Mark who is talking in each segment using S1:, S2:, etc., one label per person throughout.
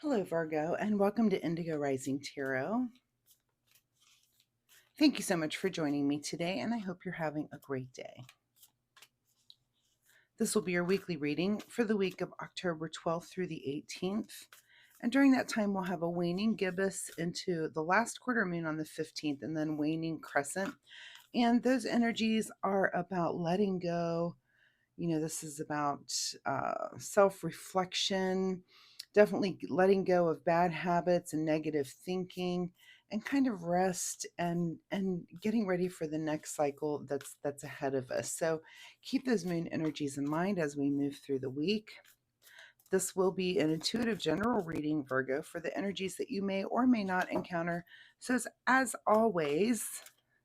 S1: Hello, Virgo, and welcome to Indigo Rising Tarot. Thank you so much for joining me today, and I hope you're having a great day. This will be your weekly reading for the week of October 12th through the 18th. And during that time, we'll have a waning gibbous into the last quarter moon on the 15th, and then waning crescent. And those energies are about letting go. This is about self-reflection, definitely letting go of bad habits and negative thinking, and kind of rest and getting ready for the next cycle that's ahead of us. So keep those moon energies in mind as we move through the week. This will be an intuitive general reading, Virgo, for the energies that you may or may not encounter. As always,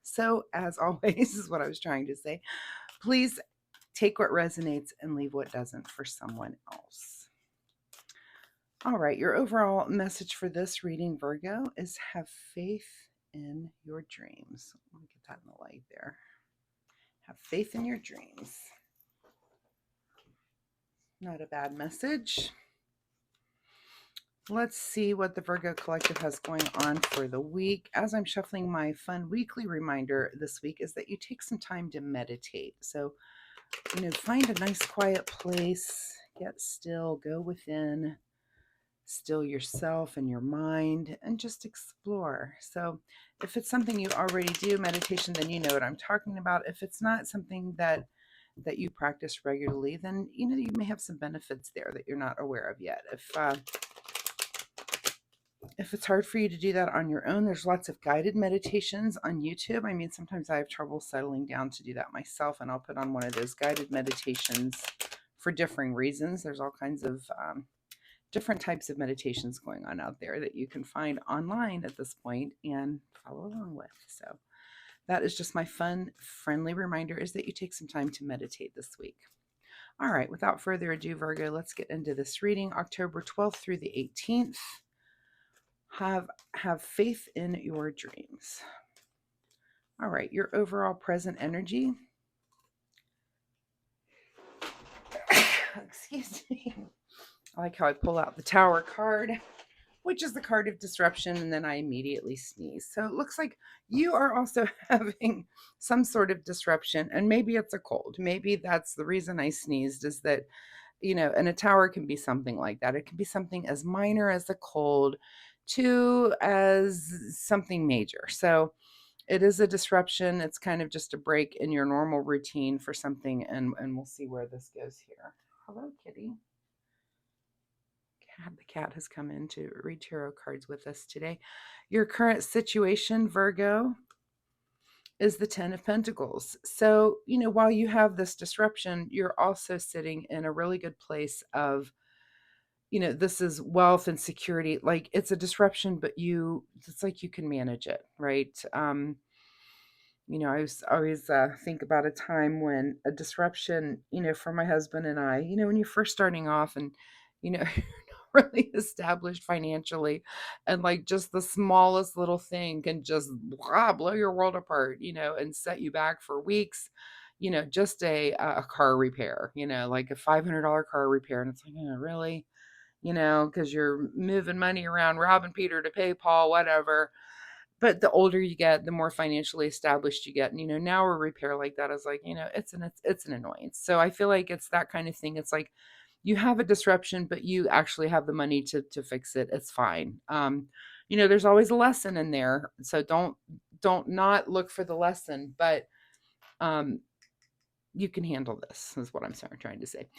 S1: is what I was trying to say. Please take what resonates and leave what doesn't for someone else. All right, your overall message for this reading, Virgo, is have faith in your dreams. Let me get that in the light there. Have faith in your dreams. Not a bad message. Let's see what the Virgo Collective has going on for the week. As I'm shuffling, my fun weekly reminder this week is that you take some time to meditate. So, find a nice quiet place, get still, go within, still yourself and your mind, and just explore. So if it's something you already do, meditation, then you know what I'm talking about. If it's not something that you practice regularly, then you may have some benefits there that you're not aware of yet. If it's hard for you to do that on your own, there's lots of guided meditations on YouTube. I mean, sometimes I have trouble settling down to do that myself, and I'll put on one of those guided meditations for differing reasons. There's all kinds of different types of meditations going on out there that you can find online at this point and follow along with. So that is just my fun, friendly reminder, is that you take some time to meditate this week. All right, without further ado, Virgo, let's get into this reading. October 12th through the 18th. Have faith in your dreams. All right, your overall present energy. Excuse me. I like how I pull out the Tower card, which is the card of disruption, and then I immediately sneeze. So it looks like you are also having some sort of disruption, and maybe it's a cold. Maybe that's the reason I sneezed, is that, and a tower can be something like that. It can be something as minor as a cold to as something major. So it is a disruption. It's kind of just a break in your normal routine for something, and we'll see where this goes here. Hello, kitty. The cat has come in to read tarot cards with us today. Your current situation, Virgo, is the 10 of Pentacles. So, while you have this disruption, you're also sitting in a really good place of, this is wealth and security. Like, it's a disruption, but it's like you can manage it, right? I always think about a time when a disruption, for my husband and I, when you're first starting off and, you're not really established financially, and like just the smallest little thing can just blow your world apart, and set you back for weeks. Just a car repair, like a $500 car repair. And it's like, really, because you're moving money around, robbing Peter to pay Paul, whatever. But the older you get, the more financially established you get. And, now a repair like that is like, it's an annoyance. So I feel like it's that kind of thing. It's like you have a disruption, but you actually have the money to fix it. It's fine. There's always a lesson in there. So don't not look for the lesson, but you can handle this, is what I'm trying to say.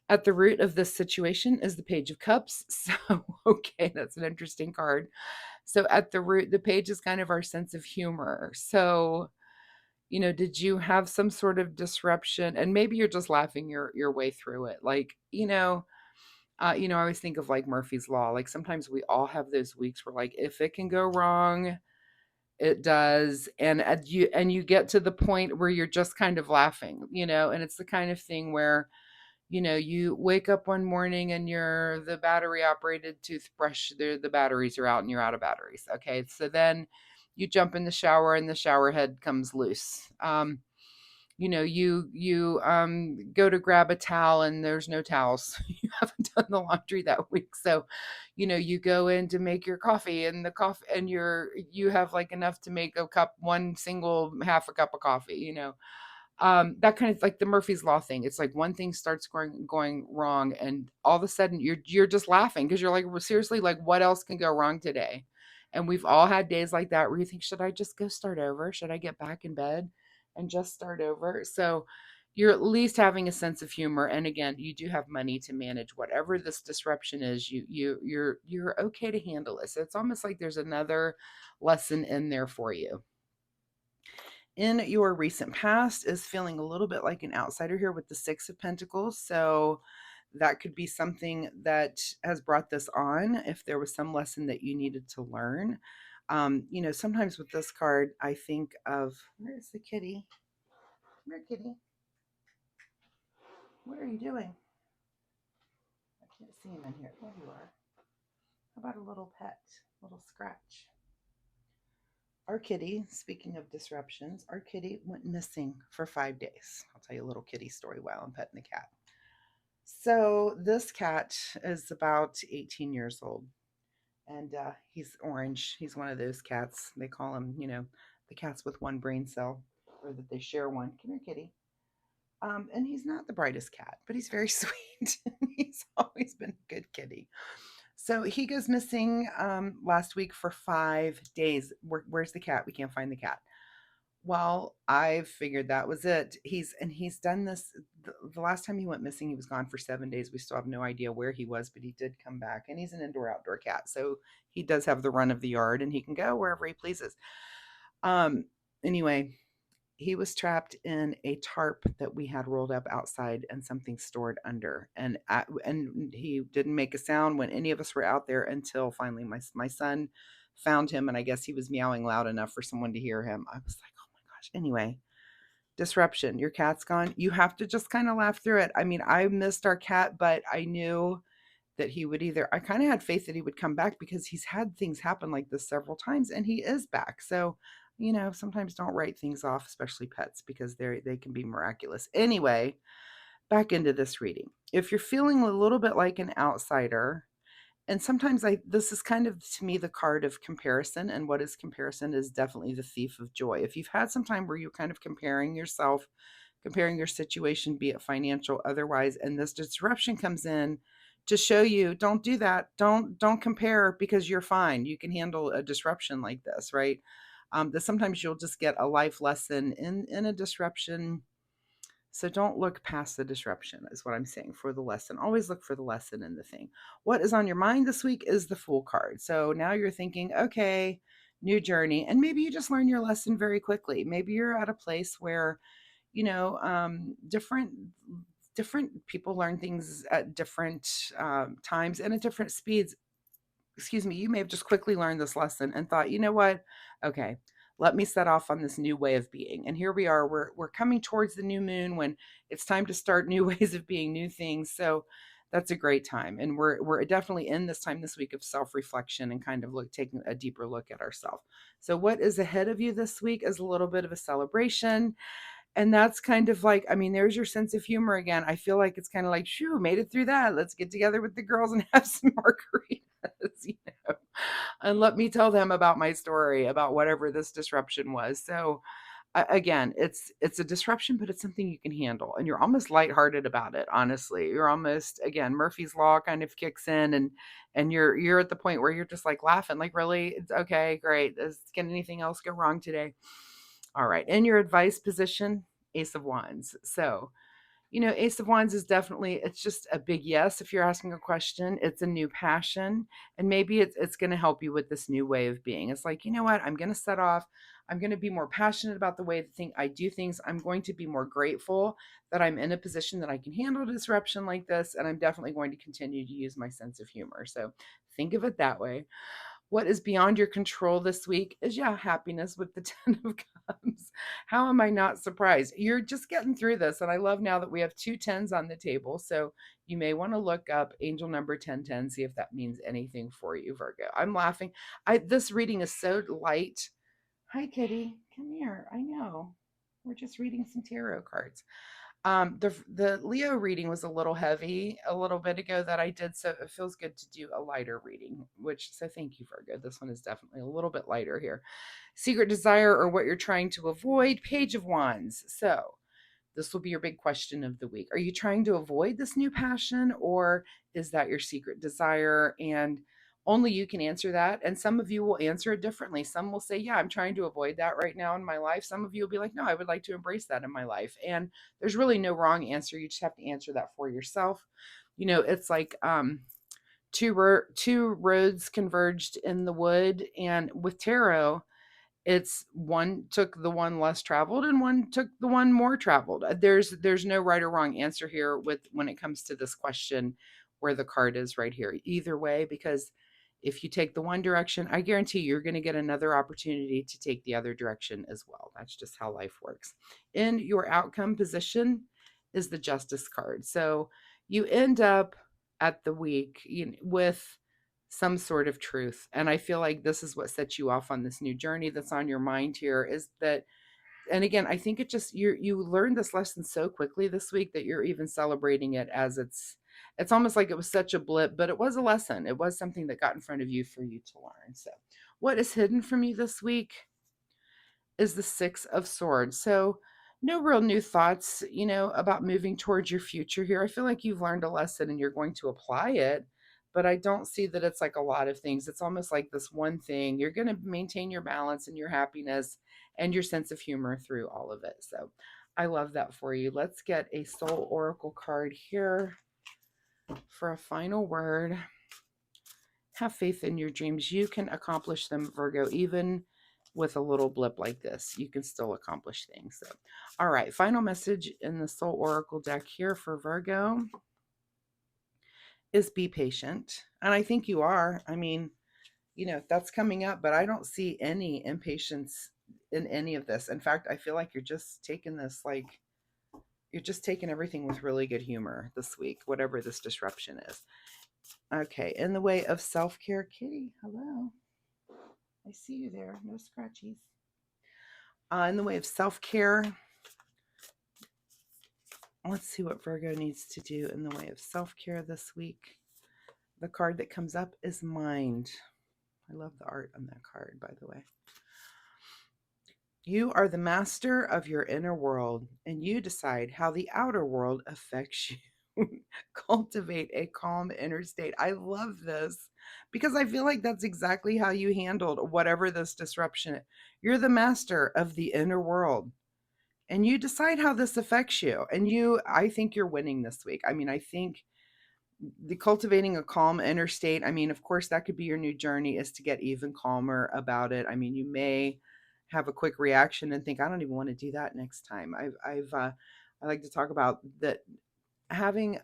S1: At the root of this situation is the Page of Cups. So, okay, that's an interesting card. So at the root, the page is kind of our sense of humor. So, did you have some sort of disruption? And maybe you're just laughing your way through it. Like, I always think of like Murphy's Law. Like sometimes we all have those weeks where like, if it can go wrong, it does. And you get to the point where you're just kind of laughing, and it's the kind of thing where, you wake up one morning and the battery operated toothbrush, the batteries are out and you're out of batteries. Okay. So then you jump in the shower and the shower head comes loose. You go to grab a towel and there's no towels. You haven't done the laundry that week. So, you go in to make your coffee, and the coffee, and you have like enough to make a cup, one single half a cup of coffee. That kind of like the Murphy's Law thing. It's like one thing starts going wrong, and all of a sudden you're just laughing because you're like, well, seriously, like what else can go wrong today? And we've all had days like that where you think, should I just go start over? Should I get back in bed and just start over? So you're at least having a sense of humor. And again, you do have money to manage whatever this disruption is. You're okay to handle it. So it's almost like there's another lesson in there for you. In your recent past is feeling a little bit like an outsider here with the Six of Pentacles. So that could be something that has brought this on if there was some lesson that you needed to learn. Sometimes with this card, I think of, where's the kitty? Come here, kitty. What are you doing? I can't see him in here. There you are. How about a little pet, little scratch? Our kitty, speaking of disruptions, our kitty went missing for 5 days. I'll tell you a little kitty story while I'm petting the cat. So this cat is about 18 years old, and he's orange. He's one of those cats. They call him, the cats with one brain cell, or that they share one. Come here, kitty. And he's not the brightest cat, but he's very sweet. He's always been a good kitty. So he goes missing last week for 5 days. Where's the cat? We can't find the cat. Well, I figured that was it. He's done this. The last time he went missing, he was gone for 7 days. We still have no idea where he was, but he did come back, and he's an indoor outdoor cat, so he does have the run of the yard, and he can go wherever he pleases. Anyway, he was trapped in a tarp that we had rolled up outside and something stored under, and he didn't make a sound when any of us were out there until finally my son found him, and I guess he was meowing loud enough for someone to hear him. I was like, oh my gosh. Anyway, disruption. Your cat's gone. You have to just kind of laugh through it. I mean, I missed our cat, but I knew that he would I kind of had faith that he would come back because he's had things happen like this several times and he is back. So, sometimes don't write things off, especially pets, because they can be miraculous. Anyway, back into this reading. If you're feeling a little bit like an outsider, and sometimes this is kind of to me the card of comparison, and what is comparison is definitely the thief of joy. If you've had some time where you're kind of comparing yourself, comparing your situation, be it financial, otherwise, and this disruption comes in to show you, don't do that. Don't compare, because you're fine. You can handle a disruption like this, right? That sometimes you'll just get a life lesson in a disruption. So don't look past the disruption, is what I'm saying, for the lesson. Always look for the lesson in the thing. What is on your mind this week is the Fool card. So now you're thinking, okay, new journey. And maybe you just learn your lesson very quickly. Maybe you're at a place where, different people learn things at different times and at different speeds. Excuse me, you may have just quickly learned this lesson and thought, you know what? Okay, let me set off on this new way of being. And here we are. We're coming towards the new moon when it's time to start new ways of being, new things. So that's a great time. And we're definitely in this time this week of self-reflection and kind of taking a deeper look at ourselves. So what is ahead of you this week is a little bit of a celebration. And that's kind of like, I mean, there's your sense of humor again. I feel like it's kind of like, shoo, made it through that. Let's get together with the girls and have some margaritas, and let me tell them about my story about whatever this disruption was. So again, it's a disruption, but it's something you can handle, and you're almost lighthearted about it. Honestly, you're almost, again, Murphy's Law kind of kicks in, and you're at the point where you're just like laughing, like, really, it's okay, great. Can anything else go wrong today? All right. In your advice position, Ace of Wands. So, Ace of Wands is definitely, it's just a big yes. If you're asking a question, it's a new passion, and maybe it's going to help you with this new way of being. It's like, you know what? I'm going to set off. I'm going to be more passionate about the way I do things. I'm going to be more grateful that I'm in a position that I can handle disruption like this. And I'm definitely going to continue to use my sense of humor. So think of it that way. What is beyond your control this week is, happiness with the Ten of Cups. How am I not surprised? You're just getting through this. And I love now that we have two tens on the table. So you may want to look up angel number 1010, see if that means anything for you, Virgo. I'm laughing. This reading is so light. Hi, kitty. Come here. I know. We're just reading some tarot cards. The Leo reading was a little heavy a little bit ago that I did, so it feels good to do a lighter reading, which, so thank you, Virgo. This one is definitely a little bit lighter here. Secret desire or what you're trying to avoid, Page of Wands. So this will be your big question of the week. Are you trying to avoid this new passion, or is that your secret desire? And only you can answer that. And some of you will answer it differently. Some will say, yeah, I'm trying to avoid that right now in my life. Some of you will be like, no, I would like to embrace that in my life. And there's really no wrong answer. You just have to answer that for yourself. It's like two roads converged in the wood. And with tarot, it's one took the one less traveled and one took the one more traveled. There's no right or wrong answer here with when it comes to this question where the card is right here. Either way, because if you take the one direction, I guarantee you're going to get another opportunity to take the other direction as well. That's just how life works. In your outcome position is the Justice card. So you end up at the week with some sort of truth. And I feel like this is what sets you off on this new journey that's on your mind here is that, and again, I think it just you learned this lesson so quickly this week that you're even celebrating it as it's almost like it was such a blip, but it was a lesson. It was something that got in front of you for you to learn. So what is hidden from you this week is the Six of Swords. So no real new thoughts, about moving towards your future here. I feel like you've learned a lesson and you're going to apply it, but I don't see that it's like a lot of things. It's almost like this one thing. You're going to maintain your balance and your happiness and your sense of humor through all of it. So I love that for you. Let's get a soul oracle card here for a final word. Have faith in your dreams. You can accomplish them, Virgo, even with a little blip like this. You can still accomplish things. So, all right, final message in the Soul Oracle deck here for Virgo is be patient. And I think you are. I mean, that's coming up, but I don't see any impatience in any of this. In fact, I feel like you're just taking this like you're just taking everything with really good humor this week, whatever this disruption is. Okay, in the way of self-care, Kitty, hello. I see you there. No scratchies. In the way of self-care, let's see what Virgo needs to do in the way of self-care this week. The card that comes up is Mind. I love the art on that card, by the way. You are the master of your inner world, and you decide how the outer world affects you. Cultivate a calm inner state. I love this because I feel like that's exactly how you handled whatever this disruption is. You're the master of the inner world and you decide how this affects you. And I think you're winning this week. I mean, I think the cultivating a calm inner state, I mean, of course, that could be your new journey is to get even calmer about it. I mean, you may have a quick reaction and think, I don't even want to do that next time. I like to talk about that having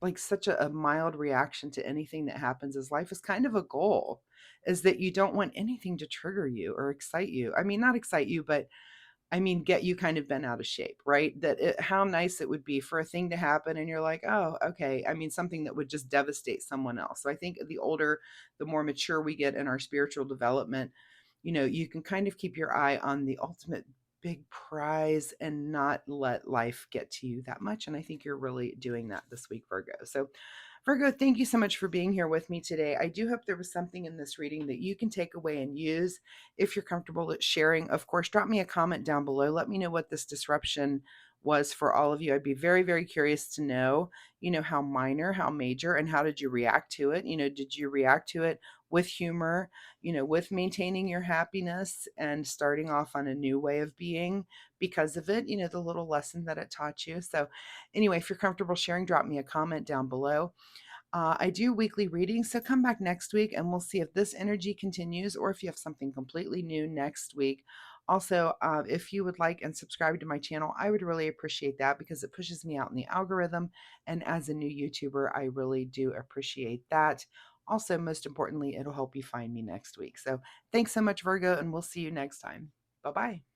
S1: like such a mild reaction to anything that happens as life is kind of a goal, is that you don't want anything to trigger you or excite you. I mean, not excite you, but I mean, get you kind of bent out of shape, right? How nice it would be for a thing to happen and you're like, oh, okay. I mean, something that would just devastate someone else. So I think the older, the more mature we get in our spiritual development, you can kind of keep your eye on the ultimate big prize and not let life get to you that much. And I think you're really doing that this week, Virgo. So Virgo, thank you so much for being here with me today. I do hope there was something in this reading that you can take away and use. If you're comfortable with sharing, of course, drop me a comment down below. Let me know what this disruption was for all of you. I'd be very, very curious to know, how minor, how major, and how did you react to it? Did you react to it with humor, with maintaining your happiness and starting off on a new way of being because of it, the little lesson that it taught you. So anyway, if you're comfortable sharing, drop me a comment down below. I do weekly readings, so come back next week and we'll see if this energy continues or if you have something completely new next week. Also, if you would like and subscribe to my channel, I would really appreciate that because it pushes me out in the algorithm. And as a new YouTuber, I really do appreciate that. Also, most importantly, it'll help you find me next week. So thanks so much, Virgo, and we'll see you next time. Bye-bye.